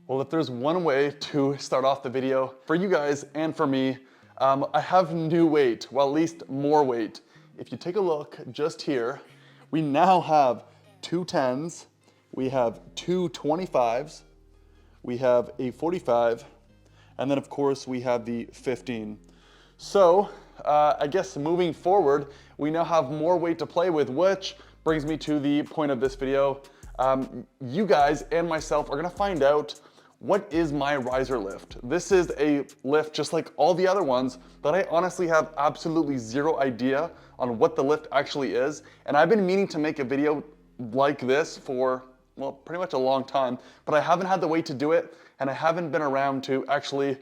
Well, if there's one way to start off the video for you guys and for me, I have new weight, well, at least more weight. If you take a look just here, we now have two 10s, we have two 25s, we have a 45, and then of course we have the 15. So I guess moving forward, we now have more weight to play with, which brings me to the point of this video. You guys and myself are gonna find out what is my riser lift. This is a lift just like all the other ones, but I honestly have absolutely zero idea on what the lift actually is. And I've been meaning to make a video like this for, well, pretty much a long time, but I haven't had the weight to do it, and I haven't been around to actually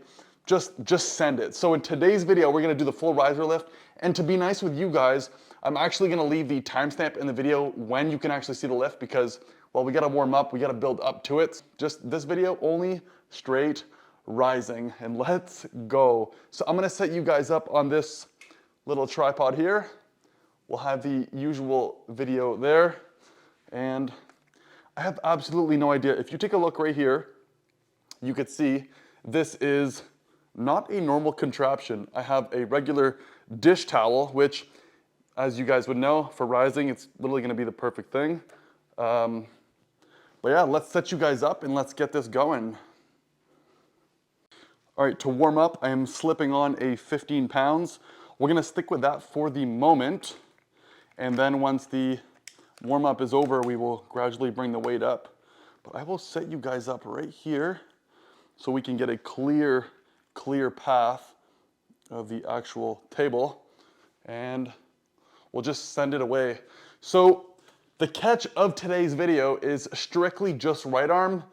just send it. So in today's video, we're gonna do the full riser lift, and to be nice with you guys, I'm actually gonna leave the timestamp in the video when you can actually see the lift, because, well, we gotta warm up, we gotta build up to it. Just this video, only straight rising, and let's go. So I'm gonna set you guys up on this little tripod here. We'll have the usual video there, and I have absolutely no idea. If you take a look right here, you could see this is not a normal contraption. I have a regular dish towel, which, as you guys would know, for rising, it's literally gonna be the perfect thing. But yeah, let's set you guys up and let's get this going. All right, to warm up, I am slipping on a 15 pounds. We're gonna stick with that for the moment. And then once the warm up is over, we will gradually bring the weight up. But I will set you guys up right here so we can get a clear path of the actual table, and we'll just send it away. So the catch of today's video is strictly just right arm.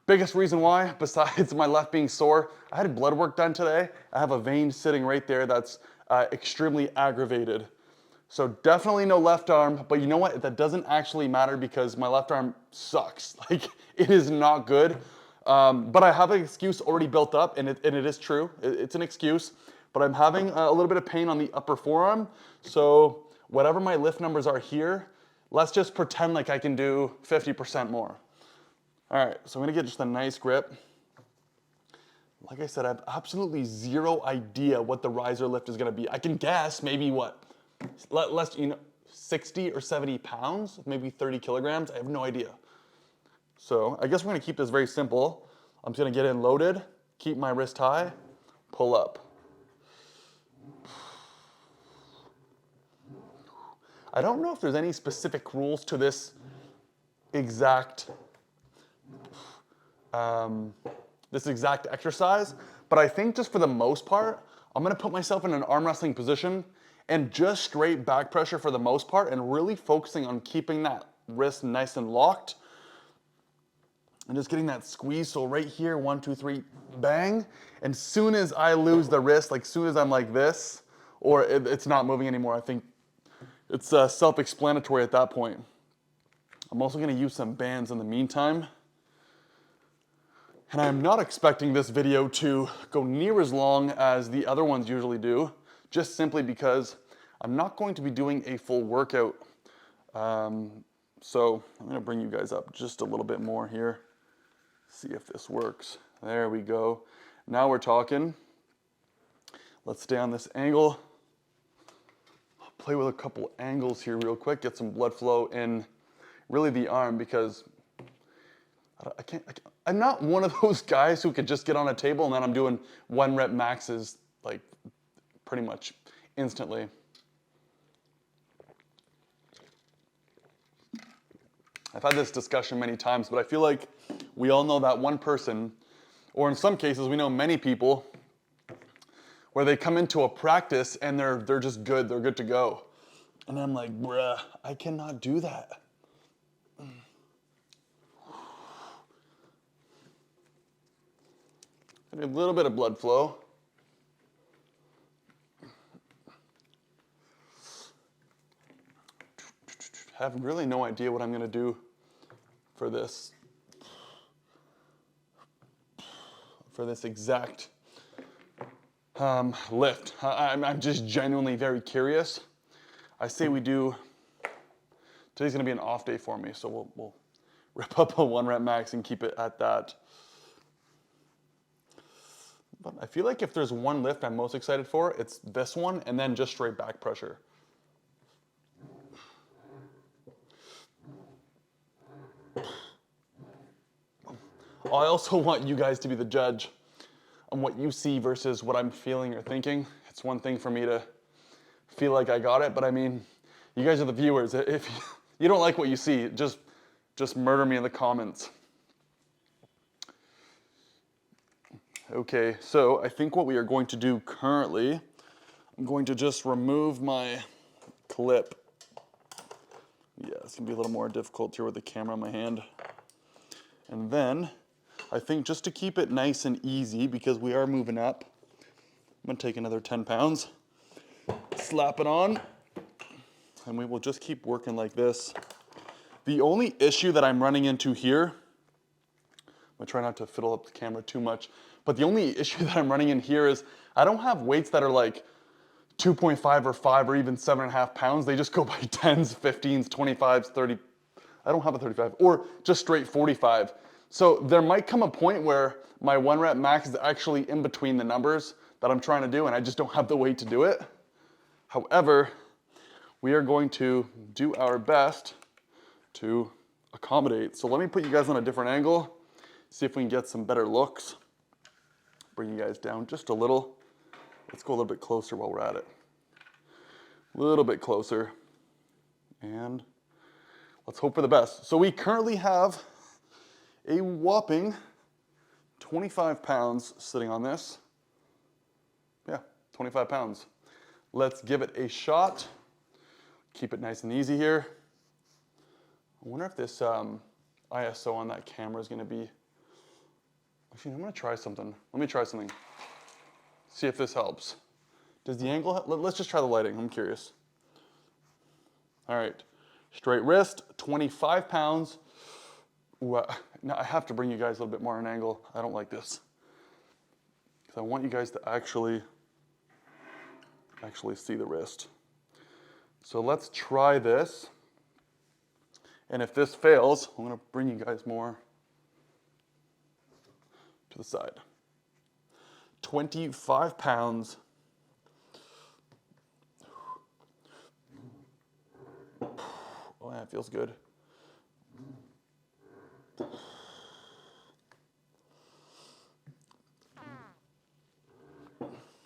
Biggest reason why, besides my left being sore, I had blood work done today. I have a vein sitting right there that's extremely aggravated. So definitely no left arm, but you know what? That doesn't actually matter because my left arm sucks. Like, it is not good. But I have an excuse already built up, and it is true. It's an excuse, but I'm having a little bit of pain on the upper forearm. So whatever my lift numbers are here, let's just pretend like I can do 50% more. All right, so I'm gonna get just a nice grip. Like I said, I have absolutely zero idea what the riser lift is gonna be. I can guess maybe what, less, 60 or 70 pounds, maybe 30 kilograms. I have no idea. So I guess we're gonna keep this very simple. I'm just gonna get in loaded, keep my wrist high, pull up. I don't know if there's any specific rules to this exact exercise, but I think just for the most part, I'm gonna put myself in an arm wrestling position and just straight back pressure for the most part, and really focusing on keeping that wrist nice and locked and just getting that squeeze. So right here, 1, 2, 3, bang. And soon as I lose the wrist, like soon as I'm like this, or it's not moving anymore, I think it's self-explanatory at that point. I'm also gonna use some bands in the meantime. And I'm not expecting this video to go near as long as the other ones usually do, just simply because I'm not going to be doing a full workout. So I'm gonna bring you guys up just a little bit more here. See if this works. There we go. Now we're talking. Let's stay on this angle. I'll play with a couple angles here real quick, get some blood flow in really the arm, because I'm not one of those guys who could just get on a table and then I'm doing 1 rep maxes like pretty much instantly. I've had this discussion many times, but I feel like we all know that one person, or in some cases we know many people, where they come into a practice and they're just good, they're good to go. And I'm like, bruh, I cannot do that. A little bit of blood flow. I have really no idea what I'm gonna do for this exact lift. I'm just genuinely very curious. I say we do, today's gonna be an off day for me, so we'll rip up a 1 rep max and keep it at that. But I feel like if there's one lift I'm most excited for, it's this one, and then just straight back pressure. I also want you guys to be the judge on what you see versus what I'm feeling or thinking. It's one thing for me to feel like I got it, but I mean, you guys are the viewers. If you don't like what you see, just murder me in the comments. Okay, so I think what we are going to do currently, I'm going to just remove my clip. Yeah, it's gonna be a little more difficult here with the camera in my hand. And then, I think just to keep it nice and easy, because we are moving up, I'm gonna take another 10 pounds, slap it on, and we will just keep working like this. The only issue that I'm running into here, I'm gonna try not to fiddle up the camera too much, but the only issue that I'm running in here is I don't have weights that are like 2.5 or 5 or even 7.5 pounds. They just go by 10s, 15s, 25s, 30. I don't have a 35 or just straight 45. So there might come a point where my 1 rep max is actually in between the numbers that I'm trying to do and I just don't have the weight to do it. However, we are going to do our best to accommodate. So let me put you guys on a different angle, see if we can get some better looks. Bring you guys down just a little. Let's go a little bit closer while we're at it. A little bit closer. And let's hope for the best. So we currently have a whopping 25 pounds sitting on this. Yeah, 25 pounds. Let's give it a shot. Keep it nice and easy here. I wonder if this ISO on that camera is gonna be, actually, I'm gonna try something. Let me try something. See if this helps. Does the angle, let's just try the lighting, I'm curious. All right, straight wrist, 25 pounds. Ooh, now I have to bring you guys a little bit more on an angle. I don't like this. Because I want you guys to actually see the wrist. So let's try this. And if this fails, I'm gonna bring you guys more to the side. 25 pounds. Oh, yeah, it feels good.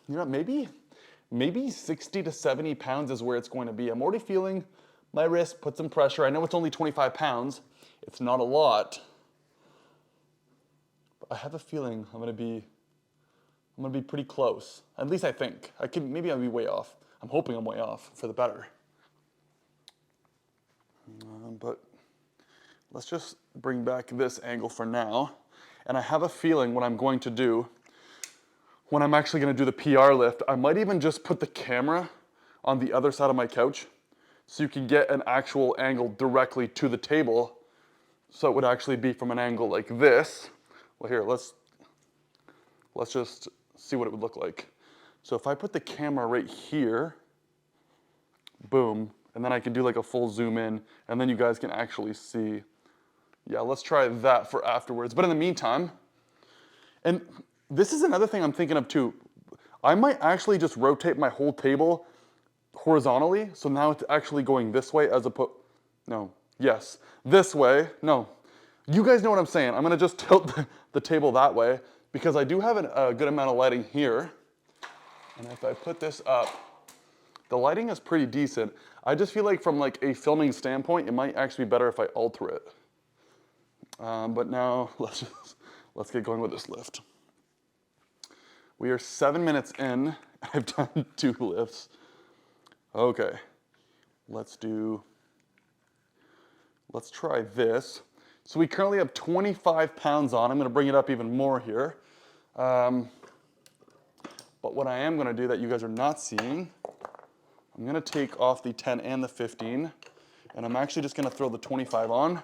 You know, maybe 60 to 70 pounds is where it's going to be. I'm already feeling my wrist put some pressure. I know it's only 25 pounds. It's not a lot. But I have a feeling I'm gonna be pretty close. At least I think. Maybe I'll be way off. I'm hoping I'm way off for the better. But let's just bring back this angle for now. And I have a feeling what I'm going to do, when I'm actually gonna do the PR lift, I might even just put the camera on the other side of my couch so you can get an actual angle directly to the table. So it would actually be from an angle like this. Well, here, let's just see what it would look like. So if I put the camera right here, boom, and then I can do like a full zoom in, and then you guys can actually see. Yeah, let's try that for afterwards. But in the meantime, and this is another thing I'm thinking of too. I might actually just rotate my whole table horizontally, so now it's actually going this way as opposed, no, yes, this way, no. You guys know what I'm saying. I'm gonna just tilt the table that way because I do have a good amount of lighting here. And if I put this up, the lighting is pretty decent. I just feel like from like a filming standpoint, it might actually be better if I alter it. But now let's get going with this lift. We are 7 minutes in. I've done 2 lifts. Okay, let's try this. So we currently have 25 pounds on. I'm gonna bring it up even more here. But what I am gonna do that you guys are not seeing, I'm gonna take off the 10 and the 15, and I'm actually just gonna throw the 25 on.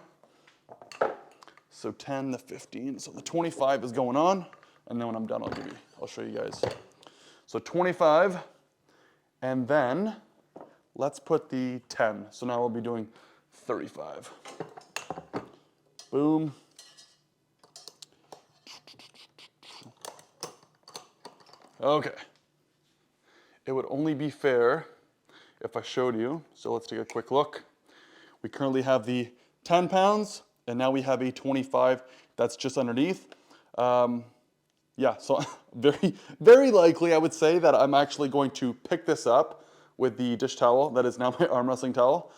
So 10, the 15, so the 25 is going on, and then when I'm done, I'll show you guys. So 25, and then let's put the 10. So now we'll be doing 35. Boom. Okay. It would only be fair if I showed you. So let's take a quick look. We currently have the 10 pounds, and now we have a 25 that's just underneath. Yeah, so very, very likely I would say that I'm actually going to pick this up with the dish towel that is now my arm wrestling towel,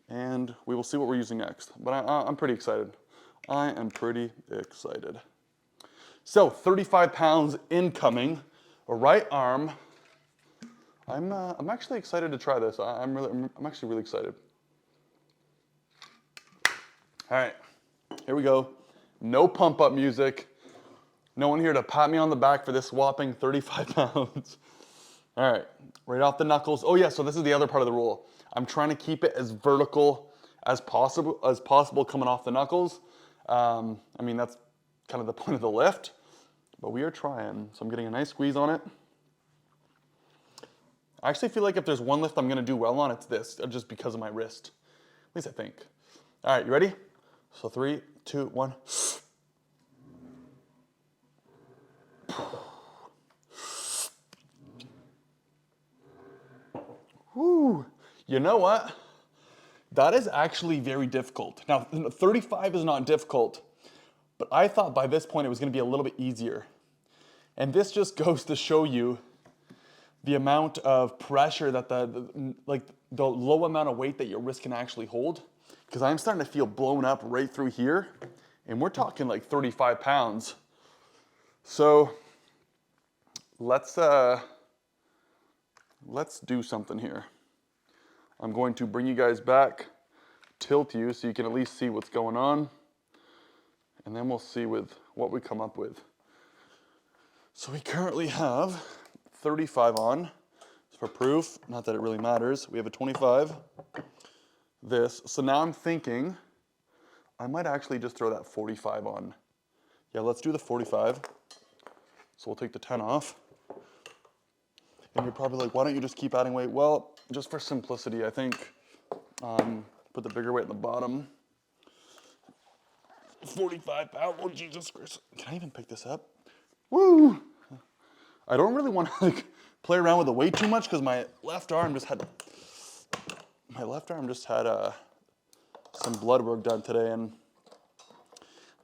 and we will see what we're using next. But I'm pretty excited. I am pretty excited. So 35 pounds incoming, right arm. I'm actually excited to try this. I'm actually really excited. All right, here we go. No pump up music. No one here to pat me on the back for this whopping 35 pounds. All right, right off the knuckles. Oh yeah, so this is the other part of the rule. I'm trying to keep it as vertical as possible coming off the knuckles. I mean, that's kind of the point of the lift, but we are trying. So I'm getting a nice squeeze on it. I actually feel like if there's one lift I'm gonna do well on, it's this, just because of my wrist. At least I think. All right, you ready? So 3, 2, 1. Whew. You know what? That is actually very difficult. Now, 35 is not difficult, but I thought by this point it was going to be a little bit easier. And this just goes to show you the amount of pressure that the low amount of weight that your wrist can actually hold. Because I'm starting to feel blown up right through here, and we're talking like 35 pounds. So let's do something here. I'm going to bring you guys back, tilt you so you can at least see what's going on, and then we'll see with what we come up with. So we currently have 35 on, for proof, not that it really matters. We have a 25, this. So now I'm thinking I might actually just throw that 45 on. Yeah, let's do the 45. So we'll take the 10 off. And you're probably like, why don't you just keep adding weight? Well, just for simplicity, I think, put the bigger weight at the bottom. 45 pounds, oh Jesus Christ. Can I even pick this up? Woo! I don't really want to like play around with the weight too much because my left arm just had some blood work done today and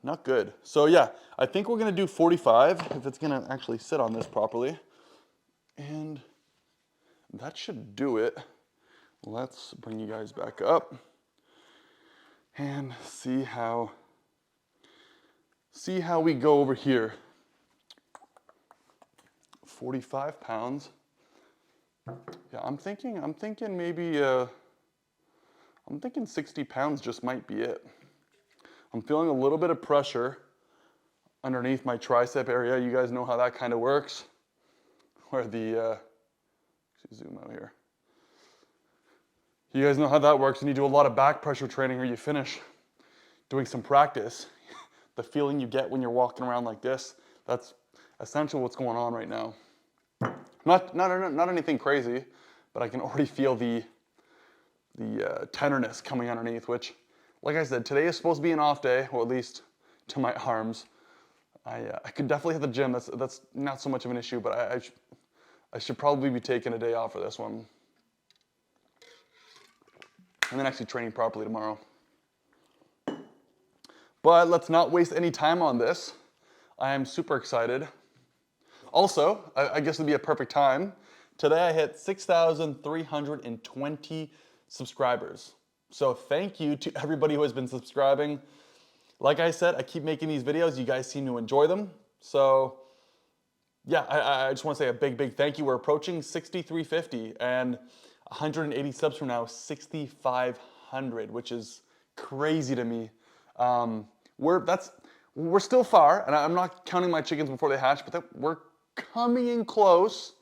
not good. So yeah, I think we're gonna do 45 if it's gonna actually sit on this properly. And that should do it. Let's bring you guys back up and see how we go over here. 45 pounds. Yeah, I'm thinking maybe I'm thinking 60 pounds just might be it. I'm feeling a little bit of pressure underneath my tricep area. You guys know how that kind of works. Where the, zoom out here. You guys know how that works when you do a lot of back pressure training or you finish doing some practice. The feeling you get when you're walking around like this, that's essentially what's going on right now. Not anything crazy, but I can already feel the tenderness coming underneath, which, like I said, today is supposed to be an off day, or at least to my arms. I could definitely hit the gym. That's not so much of an issue, but I should probably be taking a day off for this one. And then actually training properly tomorrow. But let's not waste any time on this. I am super excited. Also, I guess it'd be a perfect time. Today I hit 6,320 subscribers. So thank you to everybody who has been subscribing. Like I said, I keep making these videos. You guys seem to enjoy them. So yeah, I just want to say a big thank you. We're approaching 6,350 and 180 subs from now, 6,500, which is crazy to me. We're still far, and I'm not counting my chickens before they hatch, but we're coming in close,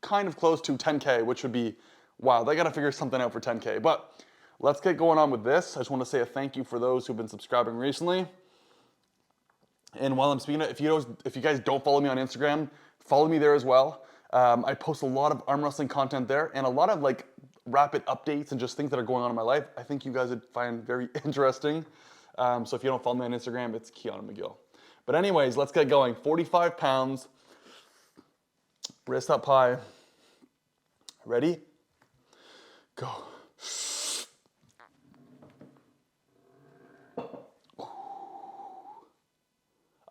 kind of close to 10K, which would be wild. I got to figure something out for 10K, but let's get going on with this. I just want to say a thank you for those who've been subscribing recently. And while I'm speaking, if you guys don't follow me on Instagram, follow me there as well. I post a lot of arm wrestling content there and a lot of like rapid updates and just things that are going on in my life. I think you guys would find very interesting. So if you don't follow me on Instagram, it's Keanu McGill. But anyways, let's get going. 45 pounds. Wrist up high. Ready? Go.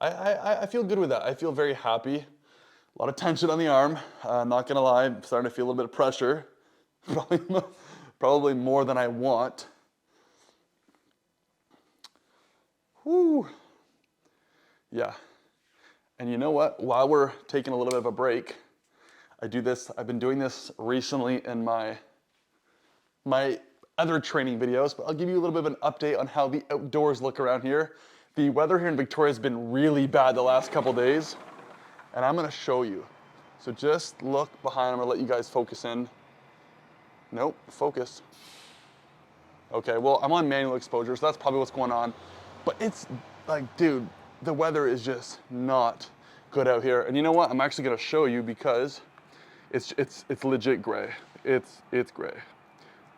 I feel good with that. I feel very happy. A lot of tension on the arm. Not gonna lie, I'm starting to feel a little bit of pressure. Probably more than I want. Whew. Yeah. And you know what? While we're taking a little bit of a break, I've been doing this recently in my other training videos, but I'll give you a little bit of an update on how the outdoors look around here. The weather here in Victoria has been really bad the last couple days, and I'm gonna show you. So just look behind. I'm gonna let you guys focus in. Nope, focus. Okay, well, I'm on manual exposure, so that's probably what's going on. But it's like, dude, the weather is just not good out here. And you know what? I'm actually gonna show you because it's legit gray. It's gray.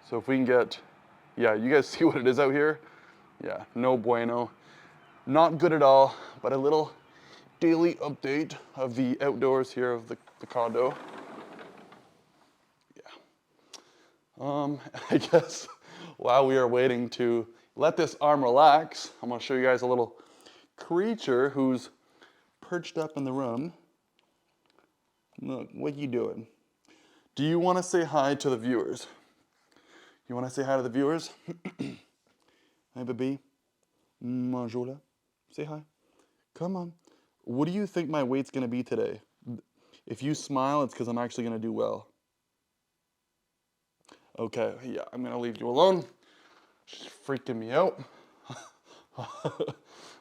So if we can get, yeah, you guys see what it is out here? Yeah, no bueno. Not good at all, but a little daily update of the outdoors here of the condo. Yeah. I guess while we are waiting to let this arm relax, I'm gonna show you guys a little creature who's perched up in the room. Look, what you doing? Do you wanna say hi to the viewers? You wanna say hi to the viewers? Hi, baby. Bonjour. Say hi. Come on. What do you think my weight's gonna be today? If you smile, it's because I'm actually gonna do well. Okay, yeah, I'm gonna leave you alone. She's freaking me out.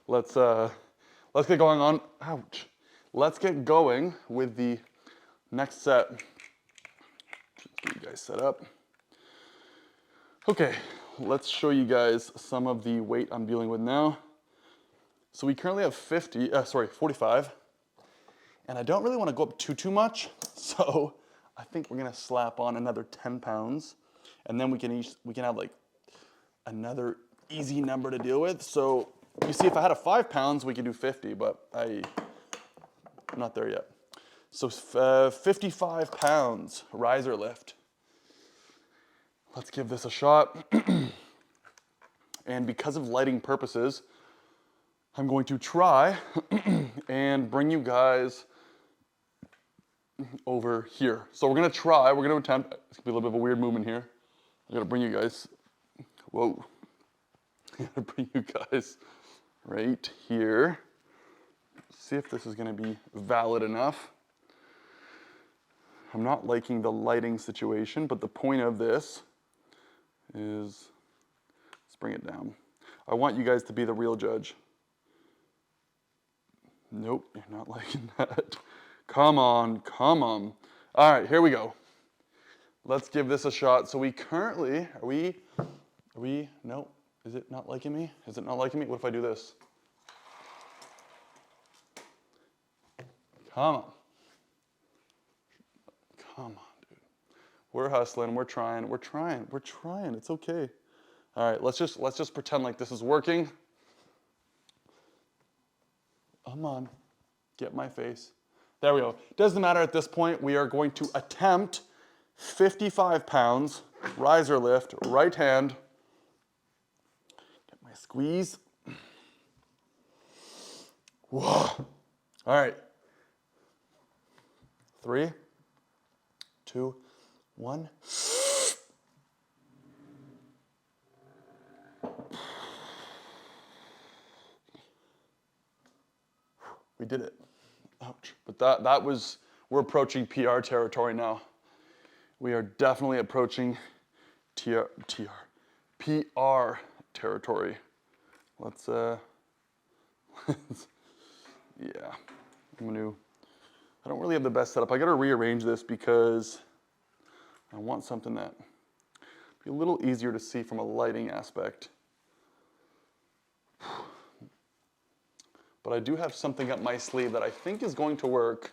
Let's get going on. Ouch. Let's get going with the next set. Just get you guys set up. Okay, let's show you guys some of the weight I'm dealing with now. So we currently have 45, and I don't really want to go up too much, so I think we're gonna slap on another 10 pounds, and then we can have like another easy number to deal with. So you see, if I had a 5 pounds, we could do 50, but I'm not there yet. So 55 pounds riser lift. Let's give this a shot. And because of lighting purposes, I'm going to try and bring you guys over here. So we're gonna attempt, it's gonna be a little bit of a weird movement here. I'm gonna bring you guys, whoa. I'm gonna bring you guys right here. See if this is gonna be valid enough. I'm not liking the lighting situation, but the point of this is, let's bring it down. I want you guys to be the real judge. Nope, you're not liking that. Come on, come on. All right, here we go. Let's give this a shot. So we currently, no, is it not liking me? Is it not liking me? What if I do this? Come on. Come on, dude. We're hustling, we're trying. It's okay. All right, let's just pretend like this is working. Come on, get my face. There we go. Doesn't matter at this point. We are going to attempt 55 pounds, riser lift, right hand. Get my squeeze. Whoa. All right. 3, 2, 1. We did it. Ouch. But that was, we're approaching PR territory now. We are definitely approaching PR territory. Let's, yeah. I don't really have the best setup. I gotta rearrange this because I want something that be a little easier to see from a lighting aspect. But I do have something up my sleeve that I think is going to work.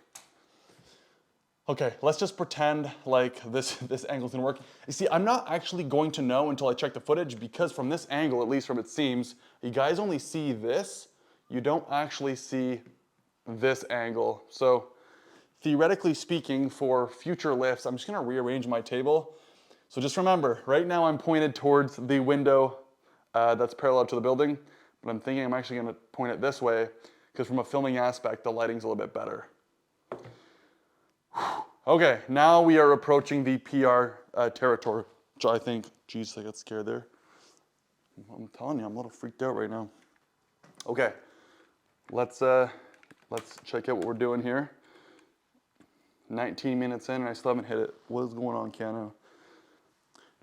Okay, let's just pretend like this angle's gonna work. You see, I'm not actually going to know until I check the footage because from this angle, at least from it seems, you guys only see this. You don't actually see this angle. So theoretically speaking, for future lifts, I'm just gonna rearrange my table. So just remember, right now I'm pointed towards the window that's parallel to the building, but I'm thinking I'm actually gonna point it this way because from a filming aspect, the lighting's a little bit better. Okay, now we are approaching the PR territory, which I think, geez, I got scared there. I'm telling you, I'm a little freaked out right now. Okay, let's check out what we're doing here. 19 minutes in and I still haven't hit it. What is going on, Keanu?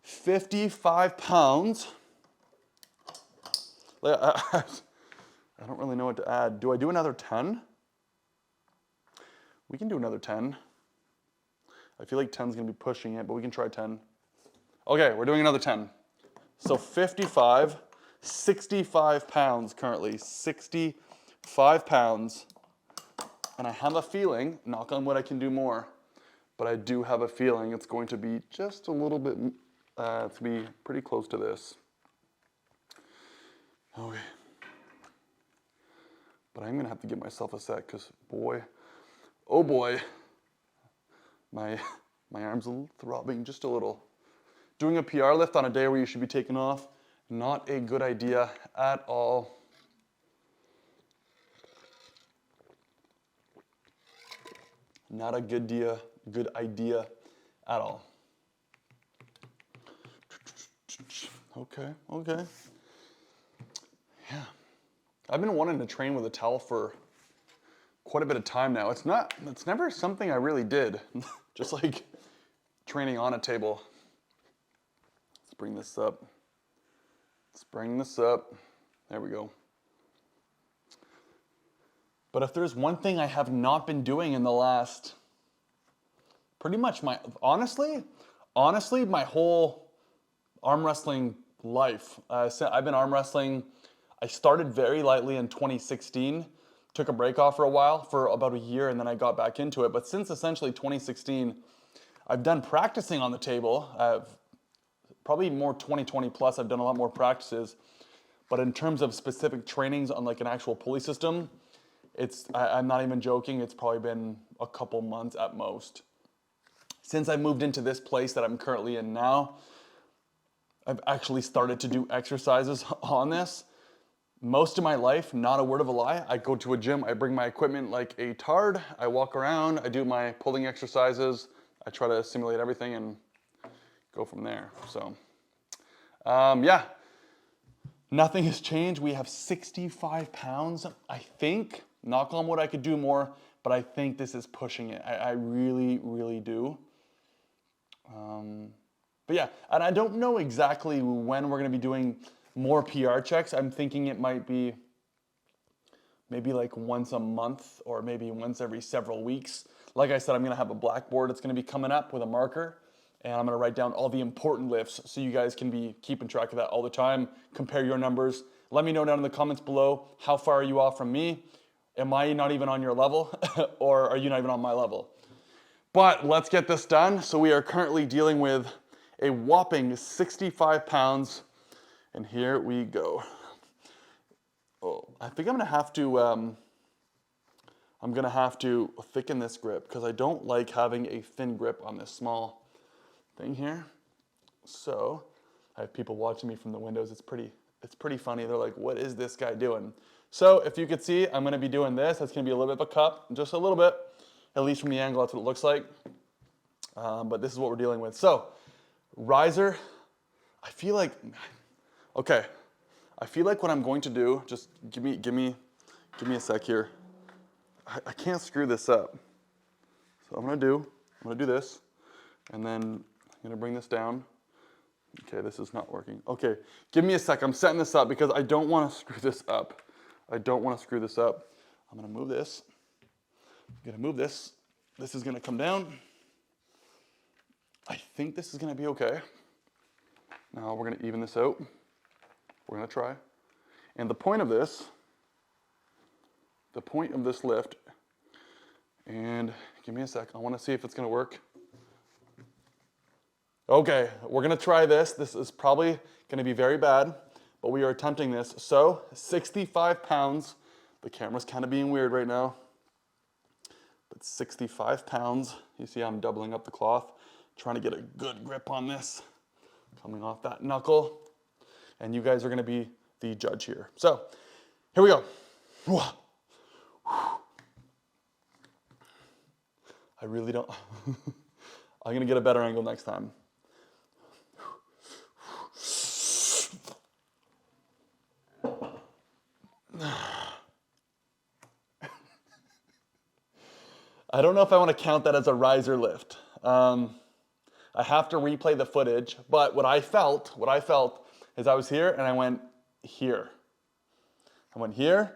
55 pounds. I don't really know what to add. Do I do another 10? We can do another 10. I feel like 10's gonna be pushing it, but we can try 10. Okay, we're doing another 10. So 55, 65 pounds currently, 65 pounds. And I have a feeling, knock on wood, I can do more, but I do have a feeling it's going to be just a little bit, to be pretty close to this. Okay. But I'm gonna have to give myself a sec, because boy, oh boy, my arm's throbbing just a little. Doing a PR lift on a day where you should be taking off, not a good idea at all. Not a good idea at all. Okay. Yeah. I've been wanting to train with a towel for quite a bit of time now. It's never something I really did. Just like training on a table. Let's bring this up. There we go. But if there's one thing I have not been doing in the last, pretty much honestly, my whole arm wrestling life. I've been arm wrestling. I started very lightly in 2016, took a break off for a while, for about a year, and then I got back into it. But since essentially 2016, I've done practicing on the table. Probably more 2020 plus, I've done a lot more practices. But in terms of specific trainings on like an actual pulley system, I'm not even joking, it's probably been a couple months at most. Since I moved into this place that I'm currently in now, I've actually started to do exercises on this. Most of my life, not a word of a lie, I go to a gym, I bring my equipment like a tard, I walk around, I do my pulling exercises, I try to simulate everything and go from there. So, yeah, nothing has changed. We have 65 pounds, I think. Knock on wood, I could do more, but I think this is pushing it. I really, really do. But yeah, and I don't know exactly when we're gonna be doing more PR checks. I'm thinking it might be maybe like once a month or maybe once every several weeks. Like I said, I'm gonna have a blackboard that's gonna be coming up with a marker, and I'm gonna write down all the important lifts so you guys can be keeping track of that all the time, compare your numbers. Let me know down in the comments below, how far are you off from me? Am I not even on your level? Or are you not even on my level? But let's get this done. So we are currently dealing with a whopping 65 pounds. And here we go. Oh, I think I'm gonna have to thicken this grip because I don't like having a thin grip on this small thing here. So I have people watching me from the windows. It's pretty funny. They're like, what is this guy doing? So if you could see, I'm gonna be doing this. That's gonna be a little bit of a cup, just a little bit, at least from the angle, that's what it looks like. But this is what we're dealing with. So riser, I feel like what I'm going to do, just give me a sec here. I can't screw this up. So I'm gonna do this, and then I'm gonna bring this down. Okay, this is not working. Okay, give me a sec. I'm setting this up because I don't want to screw this up. I'm gonna move this. This is gonna come down. I think this is gonna be okay. Now we're gonna even this out. We're gonna try. And the point of this lift, and give me a sec, I wanna see if it's gonna work. Okay, we're gonna try this. This is probably gonna be very bad, but we are attempting this. So, 65 pounds. The camera's kind of being weird right now. But It's 65 pounds. You see I'm doubling up the cloth, trying to get a good grip on this, coming off that knuckle. And you guys are gonna be the judge here. So, here we go. I really don't, I'm gonna get a better angle next time. I don't know if I want to count that as a riser lift. I have to replay the footage, but what I felt is I was here and I went here. I went here,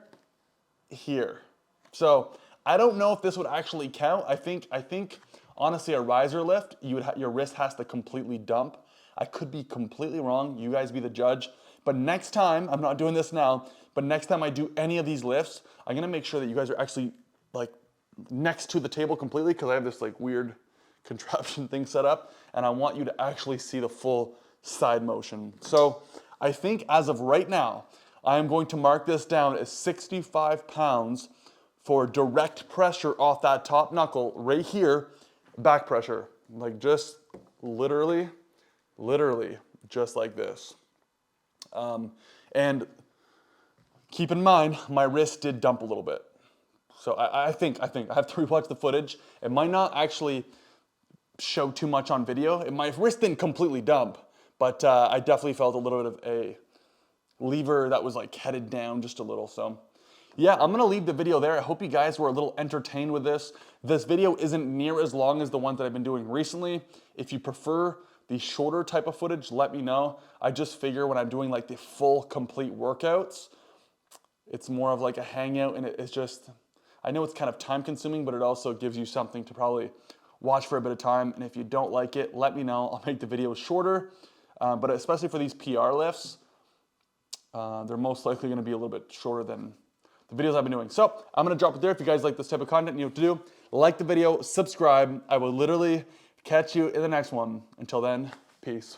here. So I don't know if this would actually count. I think honestly a riser lift, your wrist has to completely dump. I could be completely wrong. You guys be the judge. But next time, I'm not doing this now, but next time I do any of these lifts, I'm gonna make sure that you guys are actually like next to the table completely, because I have this like weird contraption thing set up, and I want you to actually see the full side motion. So I think as of right now, I am going to mark this down as 65 pounds for direct pressure off that top knuckle right here, back pressure, like just literally just like this. And keep in mind, my wrist did dump a little bit. So I think I have to rewatch the footage. It might not actually show too much on video. My wrist didn't completely dump, but I definitely felt a little bit of a lever that was like headed down just a little. So yeah, I'm gonna leave the video there. I hope you guys were a little entertained with this. This video isn't near as long as the ones that I've been doing recently. If you prefer the shorter type of footage, let me know. I just figure when I'm doing like the full complete workouts, it's more of like a hangout, and it's just, I know it's kind of time consuming, but it also gives you something to probably watch for a bit of time. And if you don't like it, let me know. I'll make the video shorter, but especially for these PR lifts, they're most likely gonna be a little bit shorter than the videos I've been doing. So I'm gonna drop it there. If you guys like this type of content, you know what to do. Like the video, subscribe. I will literally catch you in the next one. Until then, peace.